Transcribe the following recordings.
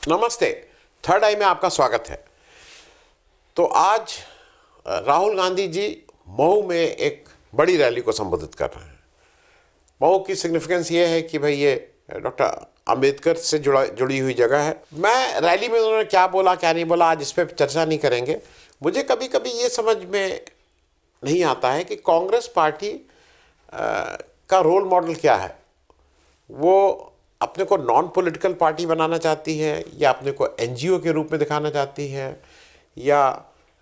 नमस्ते। थर्ड आई में आपका स्वागत है। तो आज राहुल गांधी जी मऊ में एक बड़ी रैली को संबोधित कर रहे हैं। मऊ की सिग्निफिकेंस ये है कि भाई ये डॉक्टर अंबेडकर से जुड़ी हुई जगह है। मैं रैली में उन्होंने क्या बोला क्या नहीं बोला आज इस पर चर्चा नहीं करेंगे। मुझे कभी कभी ये समझ में नहीं आता है कि कांग्रेस पार्टी का रोल मॉडल क्या है। वो अपने को नॉन पॉलिटिकल पार्टी बनाना चाहती है या अपने को एनजीओ के रूप में दिखाना चाहती है या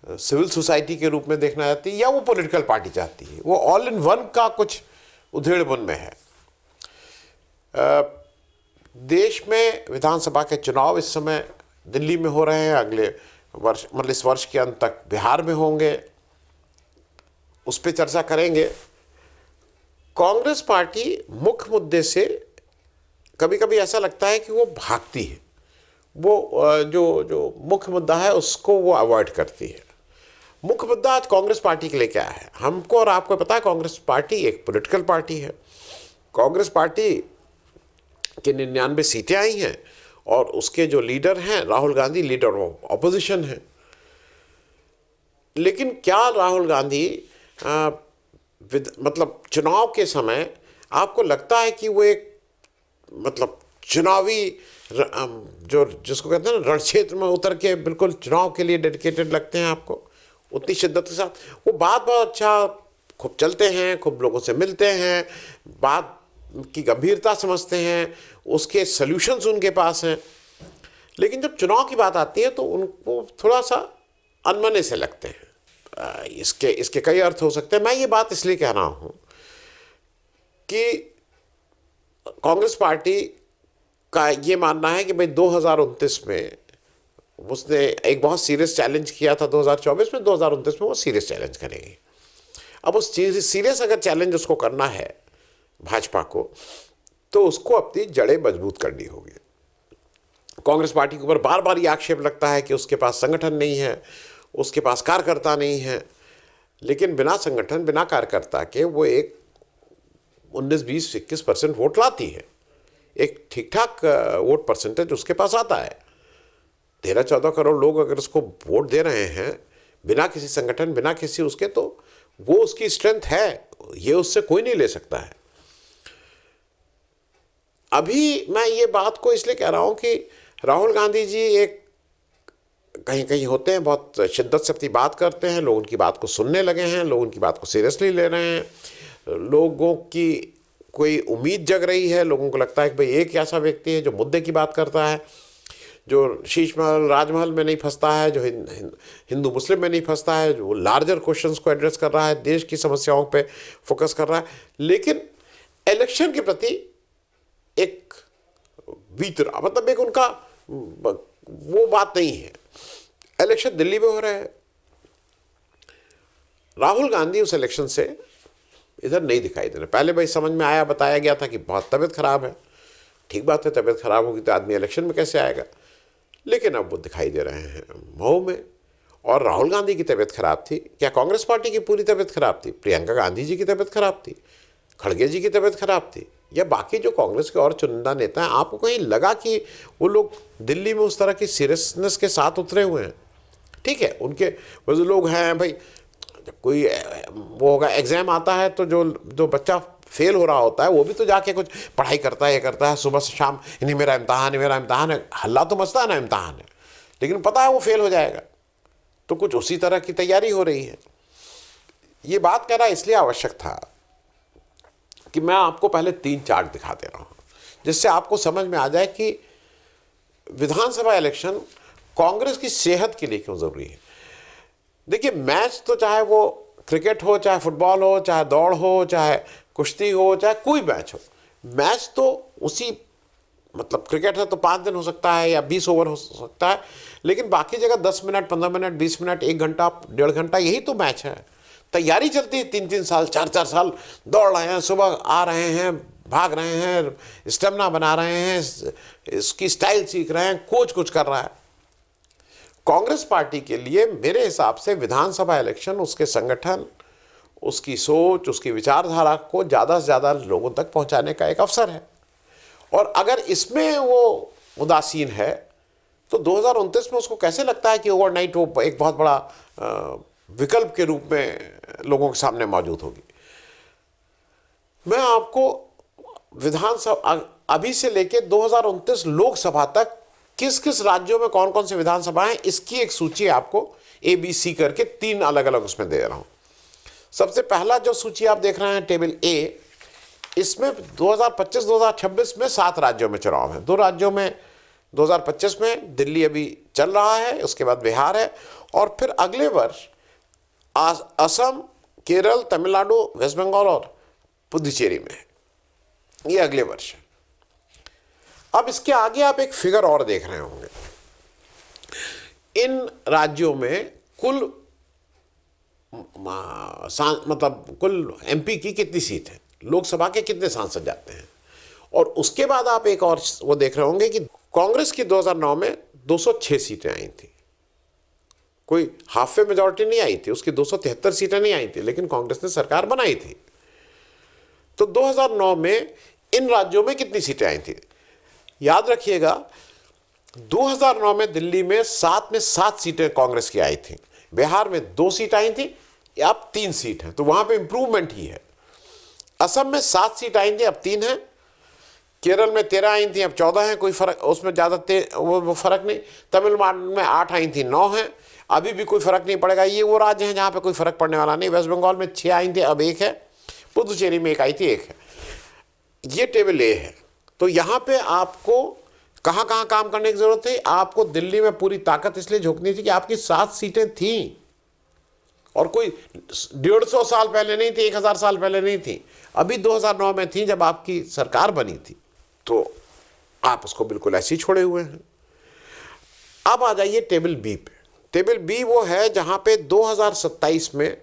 सिविल सोसाइटी के रूप में देखना चाहती है या वो पॉलिटिकल पार्टी चाहती है। वो ऑल इन वन का कुछ उधेड़बुन में है। देश में विधानसभा के चुनाव इस समय दिल्ली में हो रहे हैं, अगले वर्ष मतलब इस वर्ष के अंत तक बिहार में होंगे, उस पर चर्चा करेंगे। कांग्रेस पार्टी मुख्य मुद्दे से कभी कभी ऐसा लगता है कि वो भागती है, वो जो मुख्य मुद्दा है उसको वो अवॉइड करती है। मुख्य मुद्दा आज कांग्रेस पार्टी के लिए क्या है, हमको और आपको पता है। कांग्रेस पार्टी एक पॉलिटिकल पार्टी है। कांग्रेस पार्टी के 99 सीटें आई हैं और उसके जो लीडर हैं Rahul Gandhi leader of opposition हैं। लेकिन क्या राहुल गांधी मतलब चुनाव के समय आपको लगता है कि वो एक मतलब चुनावी जो जिसको कहते हैं ना रण क्षेत्र में उतर के बिल्कुल चुनाव के लिए डेडिकेटेड लगते हैं आपको उतनी शिद्दत के साथ? वो बात बहुत अच्छा खूब चलते हैं, खूब लोगों से मिलते हैं, बात की गंभीरता समझते हैं, उसके सॉल्यूशंस उनके पास हैं। लेकिन जब चुनाव की बात आती है तो उनको थोड़ा सा अनमने से लगते हैं। इसके कई अर्थ हो सकते हैं। मैं ये बात इसलिए कह रहा हूँ कि कांग्रेस पार्टी का ये मानना है कि भाई 2029 में उसने एक बहुत सीरियस चैलेंज किया था। 2024 में 2029 में वो सीरियस चैलेंज करेगी। अब उस चीज़ सीरियस अगर चैलेंज उसको करना है भाजपा को तो उसको अपनी जड़ें मजबूत करनी होगी। कांग्रेस पार्टी के ऊपर बार बार ये आक्षेप लगता है कि उसके पास संगठन नहीं है, उसके पास कार्यकर्ता नहीं है। लेकिन बिना संगठन बिना कार्यकर्ता के वो एक 19-20-21% वोट लाती है। एक ठीक ठाक वोट परसेंटेज उसके पास आता है। 13-14 करोड़ लोग अगर उसको वोट दे रहे हैं बिना किसी संगठन बिना किसी उसके, तो वो उसकी स्ट्रेंथ है, ये उससे कोई नहीं ले सकता है। अभी मैं ये बात को इसलिए कह रहा हूं कि राहुल गांधी जी एक कहीं कहीं होते हैं, बहुत शिद्दत से अपनी बात करते हैं, लोग उनकी बात को सुनने लगे हैं, लोग उनकी बात को सीरियसली ले रहे हैं, लोगों की कोई उम्मीद जग रही है। लोगों को लगता है कि भाई एक ऐसा व्यक्ति है जो मुद्दे की बात करता है, जो शीश महल राजमहल में नहीं फंसता है, जो हिंदू मुस्लिम में नहीं फंसता है, जो लार्जर क्वेश्चंस को एड्रेस कर रहा है, देश की समस्याओं पे फोकस कर रहा है। लेकिन इलेक्शन के प्रति एक भीतर मतलब एक उनका वो बात नहीं है। इलेक्शन दिल्ली में हो रहे हैं, राहुल गांधी उस इलेक्शन से इधर नहीं दिखाई दे रहे। पहले भाई समझ में आया, बताया गया था कि बहुत तबीयत खराब है। ठीक बात है, तबीयत खराब होगी तो आदमी इलेक्शन में कैसे आएगा। लेकिन अब वो दिखाई दे रहे हैं मऊ में। और राहुल गांधी की तबीयत खराब थी, क्या कांग्रेस पार्टी की पूरी तबीयत खराब थी? प्रियंका गांधी जी की तबीयत खराब थी, खड़गे जी की तबीयत खराब थी, या बाकी जो कांग्रेस के और चुनिंदा नेता हैं? आपको कहीं लगा कि वो लोग दिल्ली में उस तरह की सीरियसनेस के साथ उतरे हुए हैं? ठीक है, उनके वो जो लोग हैं भाई, जब कोई वो होगा एग्ज़ाम आता है तो जो बच्चा फेल हो रहा होता है वो भी तो जाके कुछ पढ़ाई करता है, ये करता है सुबह से शाम, नहीं मेरा इम्तहान है मेरा इम्तहान है, हल्ला तो मचता है ना इम्तहान है, लेकिन पता है वो फेल हो जाएगा। तो कुछ उसी तरह की तैयारी हो रही है। ये बात कहना इसलिए आवश्यक था कि मैं आपको पहले 3 चार्ट दिखा दे रहा हूँ जिससे आपको समझ में आ जाए कि विधानसभा इलेक्शन कांग्रेस की सेहत के लिए क्यों ज़रूरी है। देखिए, मैच तो चाहे वो क्रिकेट हो, चाहे फुटबॉल हो, चाहे दौड़ हो, चाहे कुश्ती हो, चाहे कोई मैच हो, मैच तो उसी मतलब क्रिकेट है तो 5 दिन हो सकता है या 20 ओवर हो सकता है, लेकिन बाकी जगह 10 मिनट 15 मिनट 20 मिनट 1 घंटा 1.5 घंटा यही तो मैच है। तैयारी चलती है 3-3 साल 4-4 साल, दौड़ रहे हैं, सुबह आ रहे हैं, भाग रहे हैं, स्टेमिना बना रहे हैं, इसकी स्टाइल सीख रहे हैं, कोच कुछ कर रहा है। कांग्रेस पार्टी के लिए मेरे हिसाब से विधानसभा इलेक्शन उसके संगठन, उसकी सोच, उसकी विचारधारा को ज़्यादा से ज़्यादा लोगों तक पहुंचाने का एक अवसर है। और अगर इसमें वो उदासीन है तो 2029 में उसको कैसे लगता है कि ओवरनाइट वो एक बहुत बड़ा विकल्प के रूप में लोगों के सामने मौजूद होगी। मैं आपको विधानसभा अभी से लेके 2029 लोकसभा तक किस किस राज्यों में कौन कौन से विधानसभा हैं इसकी एक सूची आपको ABC करके 3 अलग अलग उसमें दे रहा हूं। सबसे पहला जो सूची आप देख रहे हैं टेबल ए, इसमें 2025-2026 में 7 राज्यों में चुनाव है। 2 राज्यों में 2025 में दिल्ली अभी चल रहा है, उसके बाद बिहार है, और फिर अगले वर्ष असम, केरल, तमिलनाडु, वेस्ट बंगाल और पुडुचेरी में है। ये अगले वर्ष है। अब इसके आगे आप एक फिगर और देख रहे होंगे। इन राज्यों में कुल मतलब कुल MP की कितनी सीट है, लोकसभा के कितने सांसद जाते हैं, और उसके बाद आप एक और वो देख रहे होंगे कि कांग्रेस की 2009 में 206 सीटें आई थी, कोई हाफ वे मेजॉरिटी नहीं आई थी, उसकी 273 सीटें नहीं आई थी, लेकिन कांग्रेस ने सरकार बनाई थी। तो 2009 में इन राज्यों में कितनी सीटें आई थी? याद रखिएगा 2009 में दिल्ली में 7 सीटें कांग्रेस की आई थी, बिहार में 2 सीट आई थी, अब 3 सीट है, तो वहां पे इंप्रूवमेंट ही है। असम में 7 सीट आई थी, अब 3 है। केरल में 13 आई थी, अब 14 है, कोई फर्क उसमें ज़्यादा वो फर्क नहीं। तमिलनाडु में 8 आई थी, 9 है, अभी भी कोई फर्क नहीं पड़ेगा। ये वो राज्य हैं जहाँ पे कोई फर्क पड़ने वाला नहीं। वेस्ट बंगाल में 6 आई थी, अब 1 है। पुडुचेरी में 1 आई थी, 1 है। ये टेबल ए है। तो यहाँ पे आपको कहाँ कहाँ काम करने की जरूरत है? आपको दिल्ली में पूरी ताकत इसलिए झोंकनी थी कि आपकी 7 सीटें थीं, और कोई 150 साल पहले नहीं थी, 1000 साल पहले नहीं थी, अभी 2009 में थी जब आपकी सरकार बनी थी। तो आप उसको बिल्कुल ऐसे ही छोड़े हुए हैं। अब आ जाइए टेबल बी पे। टेबल बी वो है जहां पे 2027 में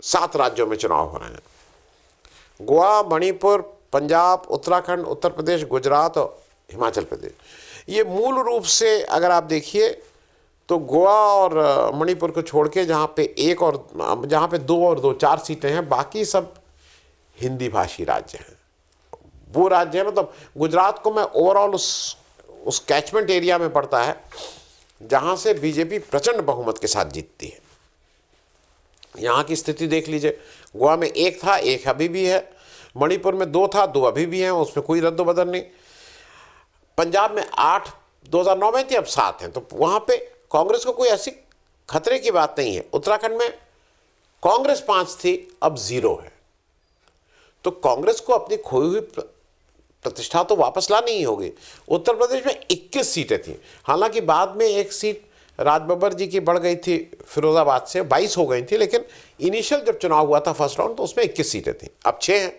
7 राज्यों में चुनाव हो रहे हैं। गोवा, मणिपुर, पंजाब, उत्तराखंड, उत्तर प्रदेश, गुजरात और हिमाचल प्रदेश। ये मूल रूप से अगर आप देखिए तो गोवा और मणिपुर को छोड़ के जहाँ पे 2 और 2 4 सीटें हैं, बाकी सब हिंदी भाषी राज्य हैं। वो राज्य है, मतलब गुजरात को मैं ओवरऑल उस कैचमेंट एरिया में पड़ता है जहाँ से बीजेपी प्रचंड बहुमत के साथ जीतती है। यहाँ की स्थिति देख लीजिए, गोवा में 1 था, 1 अभी भी है। मणिपुर में 2 था, 2 अभी भी हैं, उसमें कोई रद्दोबदल नहीं। पंजाब में 8 2009 में थी, अब 7 हैं, तो वहाँ पे कांग्रेस को कोई ऐसी खतरे की बात नहीं है। उत्तराखंड में कांग्रेस 5 थी, अब 0 है। तो कांग्रेस को अपनी खोई हुई प्रतिष्ठा तो वापस लानी ही होगी। उत्तर प्रदेश में 21 सीटें थी, हालांकि बाद में 1 सीट राजबब्बर जी की बढ़ गई थी, फिरोजाबाद से 22 हो गई थी, लेकिन इनिशियल जब चुनाव हुआ था फर्स्ट राउंड तो उसमें 21 सीटें थी, अब 6 हैं।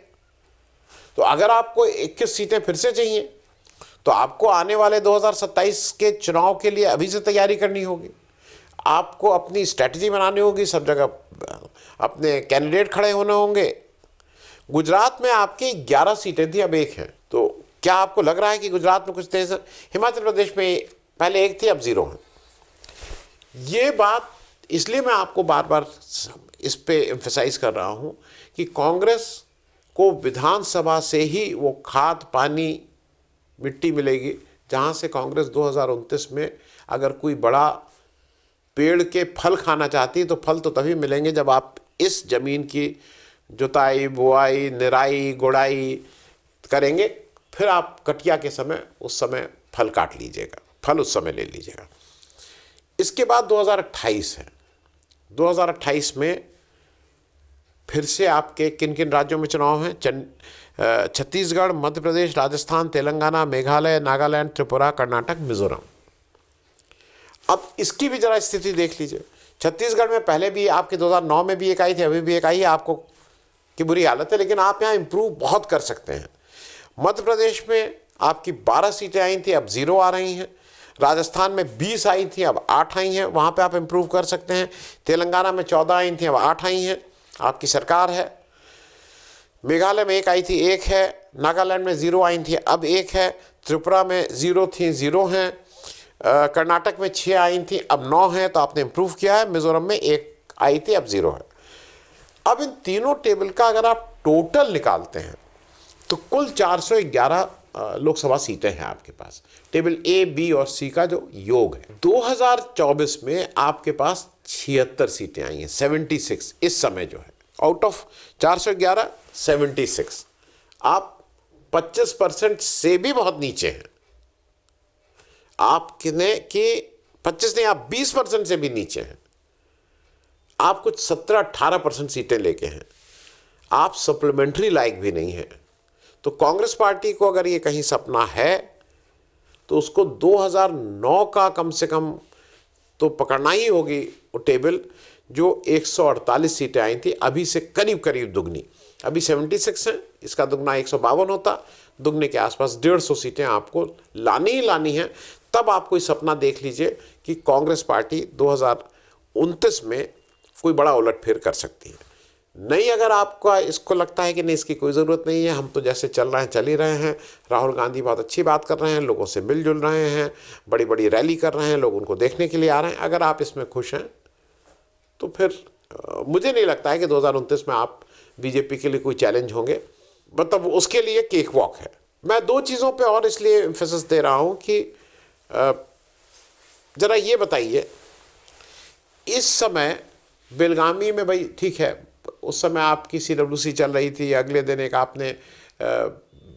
तो अगर आपको 21 सीटें फिर से चाहिए तो आपको आने वाले 2027 के चुनाव के लिए अभी से तैयारी करनी होगी। आपको अपनी स्ट्रैटेजी बनानी होगी, सब जगह अपने कैंडिडेट खड़े होने होंगे। गुजरात में आपकी 11 सीटें थी, अब 1 है। तो क्या आपको लग रहा है कि गुजरात में कुछ तेज है? हिमाचल प्रदेश में पहले 1 थी, अब 0 है। ये बात इसलिए मैं आपको बार बार इस पे एम्फेसाइज कर रहा हूं कि कांग्रेस को विधानसभा से ही वो खाद, पानी, मिट्टी मिलेगी जहां से कांग्रेस 2029 में अगर कोई बड़ा पेड़ के फल खाना चाहती है तो फल तो तभी मिलेंगे जब आप इस जमीन की जुताई, बुआई, निराई, गुड़ाई करेंगे। फिर आप कटिया के समय उस समय फल काट लीजिएगा, फल उस समय ले लीजिएगा। इसके बाद 2028 है। 2028 में फिर से आपके किन किन राज्यों में चुनाव हैं? छत्तीसगढ़, मध्य प्रदेश, राजस्थान, तेलंगाना, मेघालय, नागालैंड, त्रिपुरा, कर्नाटक, मिजोरम। अब इसकी भी जरा स्थिति देख लीजिए। छत्तीसगढ़ में पहले भी आपके 2009 में भी 1 आई थी, अभी भी 1 आई है, आपको की बुरी हालत है, लेकिन आप यहाँ इंप्रूव बहुत कर सकते हैं। मध्य प्रदेश में आपकी 12 सीटें आई थी, अब 0 आ रही हैं। राजस्थान में 20 आई थी, अब 8 आई हैं, वहाँ पे आप इंप्रूव कर सकते हैं। तेलंगाना में 14 आई थी, अब 8 आई हैं, आपकी सरकार है। मेघालय में 1 आई थी, 1 है। नागालैंड में 0 आई थी, अब 1 है। त्रिपुरा में 0 थी, 0 हैं। कर्नाटक में 6 आई थी, अब 9 है, तो आपने इंप्रूव किया है। मिजोरम में 1 आई थी, अब 0 है। अब इन तीनों टेबल का अगर आप टोटल निकालते हैं तो कुल 411 लोकसभा सीटें हैं आपके पास, टेबल ए, बी और सी का जो योग है। 2024 में आपके पास 76 सीटें आई हैं, 76 इस समय जो है, आउट ऑफ 411 76। आप 25% से भी बहुत नीचे हैं। आप कितने कि 25 नहीं, आप 20% से भी नीचे हैं। आप कुछ 17-18% सीटें लेके हैं। आप सप्लीमेंट्री लायक भी नहीं है। तो कांग्रेस पार्टी को अगर ये कहीं सपना है तो उसको 2009 का कम से कम तो पकड़ना ही होगी वो टेबल, जो 148 सीटें आई थी, अभी से करीब करीब दुगनी। अभी 76 हैं, इसका दुगना 152 होता, दुगने के आसपास 150 सीटें आपको लानी ही लानी है। तब आप कोई सपना देख लीजिए कि कांग्रेस पार्टी 2029 में कोई बड़ा उलटफेर कर सकती है। नहीं, अगर आपका इसको लगता है कि नहीं इसकी कोई ज़रूरत नहीं है, हम तो जैसे चल रहे हैं चल ही रहे हैं, राहुल गांधी बहुत अच्छी बात कर रहे हैं, लोगों से मिलजुल रहे हैं, बड़ी बड़ी रैली कर रहे हैं, लोग उनको देखने के लिए आ रहे हैं, अगर आप इसमें खुश हैं तो फिर मुझे नहीं लगता है कि 2029 में आप बीजेपी के लिए कोई चैलेंज होंगे। मतलब उसके लिए केक वॉक है। मैं दो चीज़ों पे और इसलिए एम्फेसिस दे रहा हूँ कि ज़रा ये बताइए, इस समय बेलगामी में, भाई ठीक है, उस समय आपकी CWC चल रही थी, अगले दिन एक आपने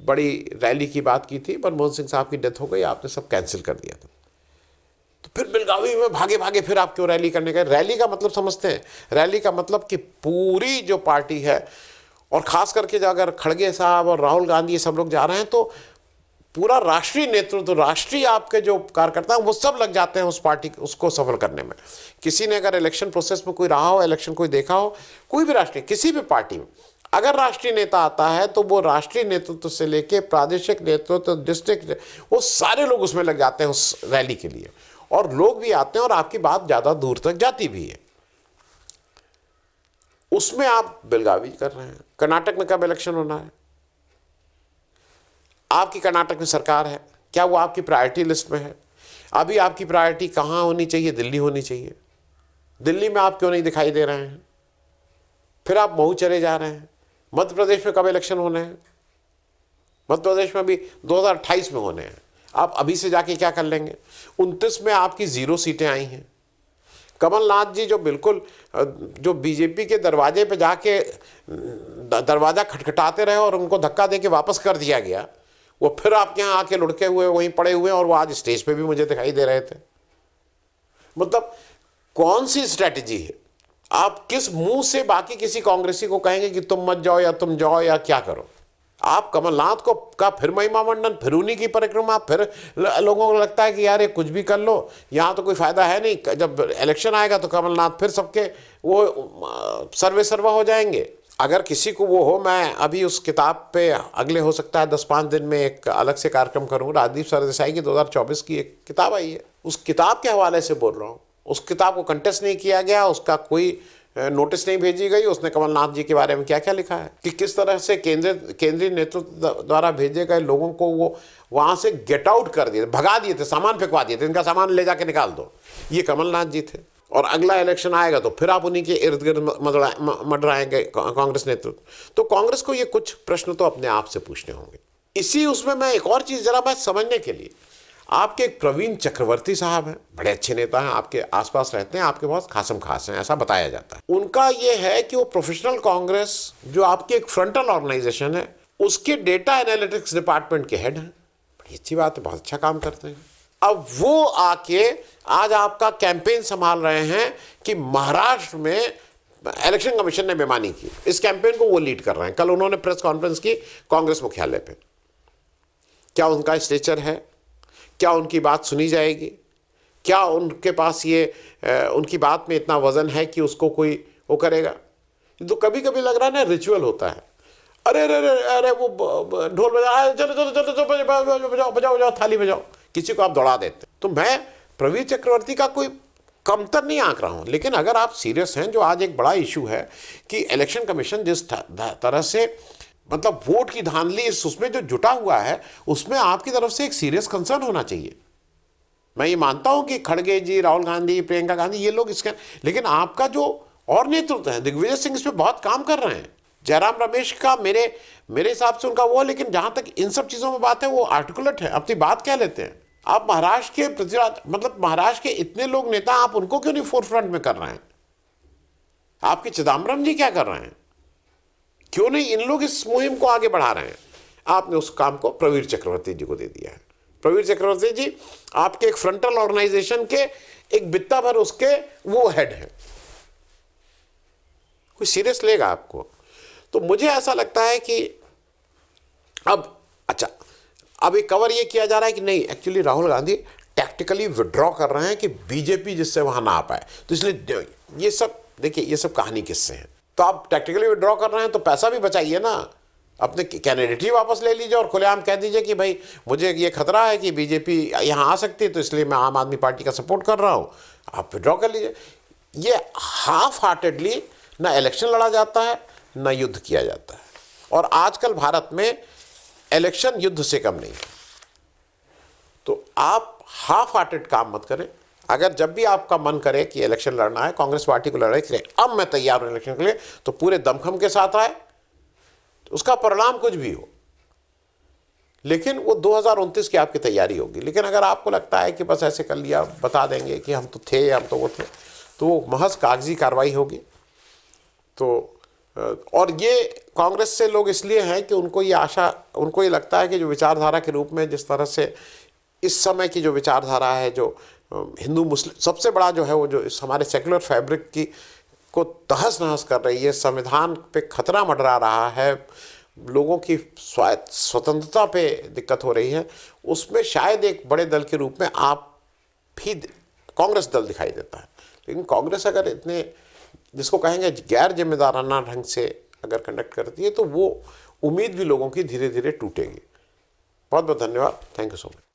बड़ी रैली की बात की थी, मनमोहन सिंह साहब की डेथ हो गई, आपने सब कैंसिल कर दिया था। तो फिर बेलगावी में भागे भागे फिर आप क्यों रैली करने गए? रैली का मतलब समझते हैं? रैली का मतलब कि पूरी जो पार्टी है, और ख़ास करके जो अगर खड़गे साहब और राहुल गांधी ये सब लोग जा रहे हैं तो पूरा राष्ट्रीय नेतृत्व, राष्ट्रीय आपके जो कार्यकर्ता हैं वो सब लग जाते हैं उस पार्टी उसको सफल करने में। किसी ने अगर इलेक्शन प्रोसेस में कोई रहा हो, इलेक्शन कोई देखा हो, कोई भी राष्ट्रीय किसी भी पार्टी में अगर राष्ट्रीय नेता आता है तो वो राष्ट्रीय नेतृत्व से लेके प्रादेशिक नेतृत्व, डिस्ट्रिक्ट, वो सारे लोग उसमें लग जाते हैं उस रैली के लिए, और लोग भी आते हैं और आपकी बात ज़्यादा दूर तक जाती भी है। उसमें आप बेलगावी कर रहे हैं। कर्नाटक में कब इलेक्शन होना है? आपकी कर्नाटक में सरकार है, क्या वो आपकी प्रायोरिटी लिस्ट में है? अभी आपकी प्रायोरिटी कहाँ होनी चाहिए? दिल्ली होनी चाहिए। दिल्ली में आप क्यों नहीं दिखाई दे रहे हैं? फिर आप महू चले जा रहे हैं। मध्य प्रदेश में कब इलेक्शन होने हैं? मध्य प्रदेश में भी 2028 में होने हैं। आप अभी से जाके क्या कर लेंगे? 29 में आपकी 0 सीटें आई हैं। कमलनाथ जी जो बिल्कुल जो बीजेपी के दरवाजे पे जाके दरवाज़ा खटखटाते रहे और उनको धक्का देके वापस कर दिया गया, वो फिर आपके यहाँ आके लुढ़के हुए वहीं पड़े हुए हैं, और वो आज स्टेज पे भी मुझे दिखाई दे रहे थे। मतलब कौन सी स्ट्रैटेजी है? आप किस मुंह से बाकी किसी कांग्रेसी को कहेंगे कि तुम मत जाओ या तुम जाओ या क्या करो? आप कमलनाथ को का फिर महिमा मंडन, फिर उन्हीं की परिक्रमा, फिर लोगों को लगता है कि यार ये कुछ भी कर लो, यहाँ तो कोई फायदा है नहीं, जब इलेक्शन आएगा तो कमलनाथ फिर सबके वो सर्वे सर्वा हो जाएंगे। अगर किसी को वो हो, मैं अभी उस किताब पे अगले हो सकता है 10-5 दिन में एक अलग से कार्यक्रम करूँ। राजदीप सरदेसाई की 2024 की एक किताब आई है, उस किताब के हवाले से बोल रहा हूँ। उस किताब को कंटेस्ट नहीं किया गया, उसका कोई नोटिस नहीं भेजी गई। उसने कमलनाथ जी के बारे में क्या क्या लिखा है कि किस तरह से केंद्रीय नेतृत्व द्वारा भेजे गए लोगों को वो वहाँ से गेट आउट कर दिए, भगा दिए थे, सामान फेंकवा दिए थे, इनका सामान ले जाके निकाल दो। ये कमलनाथ जी थे। और अगला इलेक्शन आएगा तो फिर आप उन्हीं के इर्द गिर्द मंडराएंगे कांग्रेस नेतृत्व। तो कांग्रेस को ये कुछ प्रश्न तो अपने आप से पूछने होंगे। इसी उसमें मैं एक और चीज़ जरा बात समझने के लिए, आपके एक प्रवीण चक्रवर्ती साहब हैं, बड़े अच्छे नेता हैं, आपके आसपास रहते हैं, आपके बहुत खासम खास हैं, ऐसा बताया जाता है। उनका ये है कि वो प्रोफेशनल कांग्रेस जो आपकी एक फ्रंटल ऑर्गेनाइजेशन है, उसके डेटा एनालिटिक्स डिपार्टमेंट के हेड हैं। बड़ी अच्छी बात है, बहुत अच्छा काम करते हैं। अब वो आके आज आपका कैंपेन संभाल रहे हैं कि महाराष्ट्र में इलेक्शन कमीशन ने बेईमानी की। इस कैंपेन को वो लीड कर रहे हैं। कल उन्होंने प्रेस कॉन्फ्रेंस की कांग्रेस मुख्यालय पे। क्या उनका स्टेचर है? क्या उनकी बात सुनी जाएगी? क्या उनके पास ये उनकी बात में इतना वजन है कि उसको कोई वो करेगा? तो कभी कभी लग रहा है ना रिचुअल होता है। अरे अरे अरे अरे वो ढोल बजा, चलो चलो चलो चलो बजाओ बजाओ बजाओ, थाली बजाओ, किसी को आप दौड़ा देते। तो मैं प्रवीण चक्रवर्ती का कोई कमतर नहीं आंक रहा हूं, लेकिन अगर आप सीरियस हैं, जो आज एक बड़ा इशू है कि इलेक्शन कमीशन जिस तरह से मतलब वोट की धांधली उसमें जो जुटा हुआ है, उसमें आपकी तरफ से एक सीरियस कंसर्न होना चाहिए। मैं ये मानता हूं कि खड़गे जी, राहुल गांधी, प्रियंका गांधी, ये लोग इसके, लेकिन आपका जो और नेतृत्व है, दिग्विजय सिंह इस पर बहुत काम कर रहे हैं। जयराम रमेश का मेरे हिसाब से उनका वो, लेकिन जहां तक इन सब चीजों में बात है वो आर्टिकुलेट है, अपनी बात कह लेते हैं। आप महाराष्ट्र के पृथ्वीराज, मतलब महाराष्ट्र के इतने लोग नेता, आप उनको क्यों नहीं फोरफ्रंट में कर रहे हैं? आपके चिदम्बरम जी क्या कर रहे हैं? क्यों नहीं इन लोग इस मुहिम को आगे बढ़ा रहे हैं? आपने उस काम को प्रवीर चक्रवर्ती जी को दे दिया है। प्रवीर चक्रवर्ती जी आपके एक फ्रंटल ऑर्गेनाइजेशन के एक बित्ता भर उसके वो हेड है, कोई सीरियस लेगा आपको? तो मुझे ऐसा लगता है कि अब अच्छा, अब एक कवर ये किया जा रहा है कि नहीं, actually Rahul Gandhi tactically withdraw कर रहे हैं कि बीजेपी जिससे वहां ना आ पाए, तो इसलिए ये सब देखिए, ये सब कहानी किससे हैं। तो आप टैक्टिकली विड्रॉ कर रहे हैं तो पैसा भी बचाइए ना, अपने कैंडिडेट ही वापस ले लीजिए और खुलेआम कह दीजिए कि भाई मुझे ये खतरा है कि बीजेपी यहाँ आ सकती है, तो इसलिए मैं आम आदमी पार्टी का सपोर्ट कर रहा हूँ, आप विड्रॉ कर लीजिए। ये हाफ हार्टेडली ना इलेक्शन लड़ा जाता है ना युद्ध किया जाता है, और आजकल भारत में इलेक्शन युद्ध से कम नहीं है। तो आप हाफ हार्टेड काम मत करें। अगर जब भी आपका मन करे कि इलेक्शन लड़ना है, कांग्रेस पार्टी को लड़ाई करें, अब मैं तैयार हूं इलेक्शन के लिए, तो पूरे दमखम के साथ आए, उसका परिणाम कुछ भी हो, लेकिन वो 2029 की आपकी तैयारी होगी। लेकिन अगर आपको लगता है कि बस ऐसे कर लिया, बता देंगे कि हम तो थे, हम तो वो थे, तो वो महज कागजी कार्रवाई होगी। तो और ये कांग्रेस से लोग इसलिए हैं कि उनको ये आशा, उनको ये लगता है कि जो विचारधारा के रूप में जिस तरह से इस समय की जो विचारधारा है, जो हिंदू मुस्लिम सबसे बड़ा जो है, वो जो इस हमारे सेकुलर फैब्रिक की को तहस नहस कर रही है, संविधान पे खतरा मंडरा रहा है, लोगों की स्वतंत्रता पे दिक्कत हो रही है, उसमें शायद एक बड़े दल के रूप में आप भी कांग्रेस दल दिखाई देता है। लेकिन कांग्रेस अगर इतने जिसको कहेंगे गैर जिम्मेदाराना ढंग से अगर कंडक्ट करती है, तो वो उम्मीद भी लोगों की धीरे धीरे टूटेगी। बहुत बहुत धन्यवाद। Thank you so much.